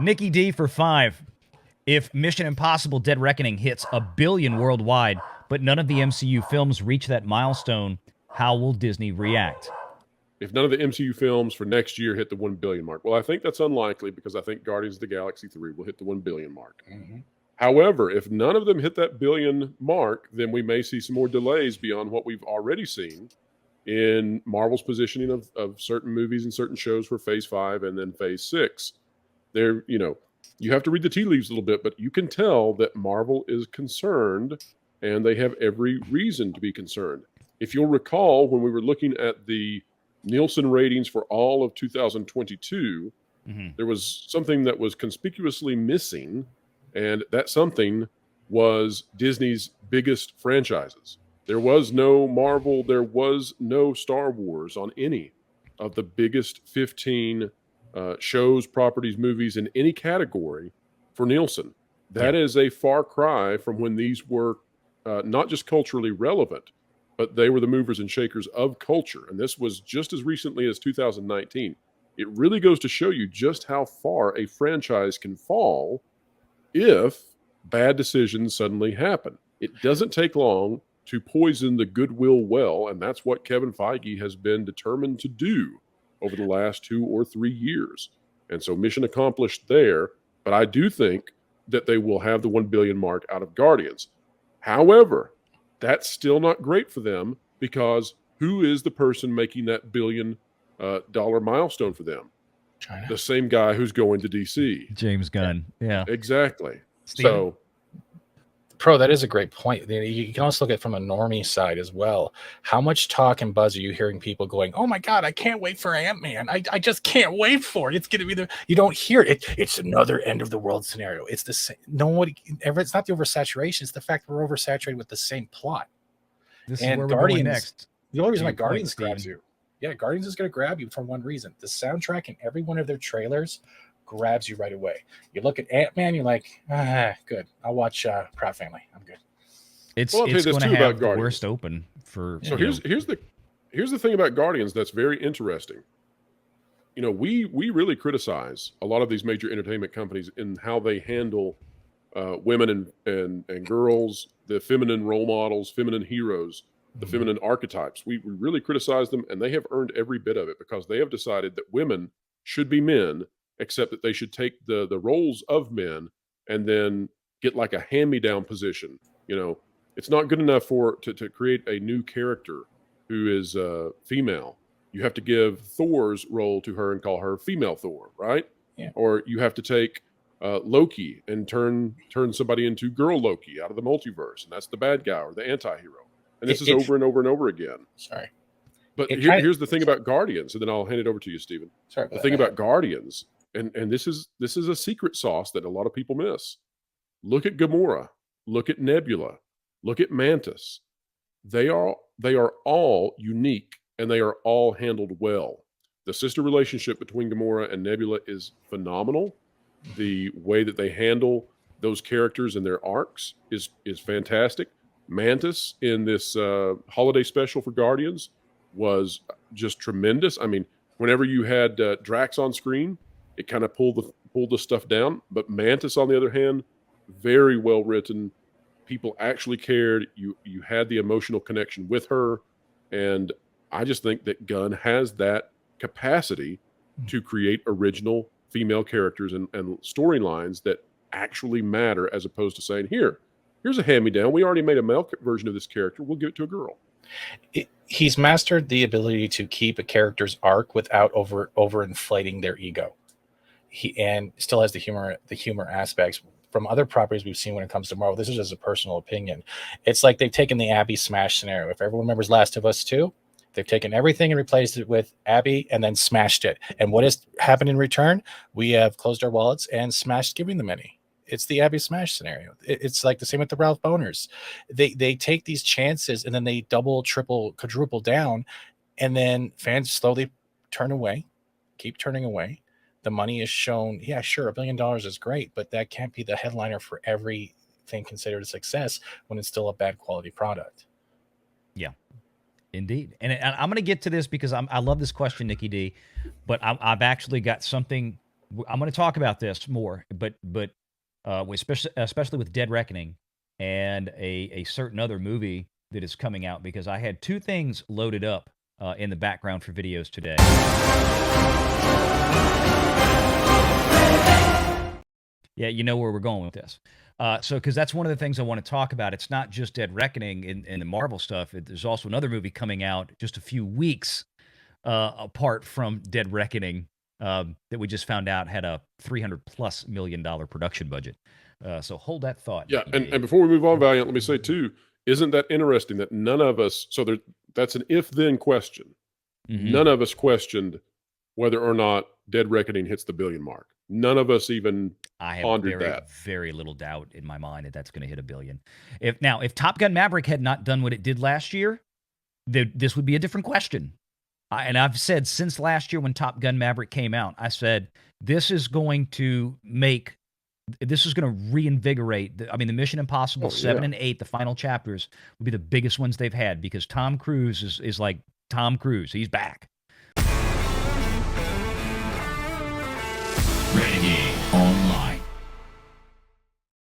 Nikki D for 5. If Mission Impossible Dead Reckoning hits $1 billion worldwide, but none of the MCU films reach that milestone, how will Disney react? If none of the MCU films for next year hit the 1 billion mark, well, I think that's unlikely because I think Guardians of the Galaxy 3 will hit the 1 billion mark. Mm-hmm. However, if none of them hit that billion mark, then we may see some more delays beyond what we've already seen in Marvel's positioning of certain movies and certain shows for Phase 5 and then Phase 6. There, you have to read the tea leaves a little bit, but you can tell that Marvel is concerned, and they have every reason to be concerned. If you'll recall, when we were looking at the Nielsen ratings for all of 2022, there was something that was conspicuously missing, and that something was Disney's biggest franchises. There was no Marvel, there was no Star Wars on any of the biggest 15 shows, properties, movies in any category for Nielsen. That is a far cry from when these were not just culturally relevant, but they were the movers and shakers of culture. And this was just as recently as 2019. It really goes to show you just how far a franchise can fall if bad decisions suddenly happen. It doesn't take long to poison the goodwill well, and that's what Kevin Feige has been determined to do over the last 2 or 3 years. And so mission accomplished there, but I do think that they will have the 1 billion mark out of Guardians. However, that's still not great for them because who is the person making that $1 billion milestone for them? China. The same guy who's going to DC. James Gunn. Yeah. Exactly. Steven? So, Pro, that is a great point. You can also look at it from a normie side as well. How much talk and buzz are you hearing people going, oh my God, I can't wait for Ant-Man. I just can't wait for it. It's going to be there. You don't hear it. It's another end of the world scenario. It's the same. It's not the oversaturation. It's the fact that we're oversaturated with the same plot. This and is where Guardians, we're going next. The only reason why Guardians grabs you. Yeah, Guardians is going to grab you for one reason. The soundtrack in every one of their trailers grabs you right away. You look at Ant-Man, you're like, good. I'll watch Proud Family. I'm good. It's going to have the worst open for. So here's the thing about Guardians that's very interesting. We really criticize a lot of these major entertainment companies in how they handle women and girls, the feminine role models, feminine heroes, the feminine archetypes. We really criticize them, and they have earned every bit of it because they have decided that women should be men, except that they should take the roles of men and then get like a hand-me-down position. It's not good enough to create a new character who is female. You have to give Thor's role to her and call her female Thor, right? Yeah. Or you have to take Loki and turn somebody into girl Loki out of the multiverse, and that's the bad guy or the anti-hero. And this is over and over and over again. Sorry. But here's the thing about Guardians, and then I'll hand it over to you, Stephen. Sorry. The thing about Guardians, and this is a secret sauce that a lot of people miss. Look at Gamora. Look at Nebula. Look at Mantis. They are all unique, and they are all handled well. The sister relationship between Gamora and Nebula is phenomenal. The way that they handle those characters and their arcs is fantastic. Mantis in this holiday special for Guardians was just tremendous. I mean, whenever you had Drax on screen, it kind of pulled the stuff down. But Mantis, on the other hand, very well written. People actually cared. You had the emotional connection with her, and I just think that Gunn has that capacity to create original female characters and storylines that actually matter, as opposed to saying, here's a hand-me-down. We already made a male version of this character. We'll give it to a girl. He's mastered the ability to keep a character's arc without overinflating their ego. And still has the humor aspects. From other properties we've seen when it comes to Marvel, this is just a personal opinion. It's like they've taken the Abby smash scenario. If everyone remembers Last of Us 2, they've taken everything and replaced it with Abby and then smashed it. And what has happened in return? We have closed our wallets and smashed giving them any. It's the Abby smash scenario. It's like the same with the Ralph Boners. They take these chances and then they double, triple, quadruple down, and then fans slowly turn away, keep turning away. The money is shown. Yeah, sure, $1 billion is great, but that can't be the headliner for everything considered a success when it's still a bad quality product. Yeah, indeed. And I'm going to get to this because I love this question, Nikki D, but I've actually got something I'm going to talk about this more, but especially with Dead Reckoning and a certain other movie that is coming out, because I had two things loaded up in the background for videos today. Yeah, you know where we're going with this. Because that's one of the things I want to talk about. It's not just Dead Reckoning and the Marvel stuff. There's also another movie coming out just a few weeks apart from Dead Reckoning that we just found out had a $300+ million production budget. So hold that thought. Yeah, and before we move on, Valiant, let me say too, isn't that interesting that none of us, that's an if-then question. Mm-hmm. None of us questioned whether or not Dead Reckoning hits the billion mark. None of us even pondered that. Very little doubt in my mind that that's going to hit $1 billion. If Top Gun Maverick had not done what it did last year, this would be a different question. And I've said since last year when Top Gun Maverick came out, I said this is going to reinvigorate. The Mission Impossible 7 and 8, the final chapters, will be the biggest ones they've had, because Tom Cruise is like Tom Cruise. He's back. Radio.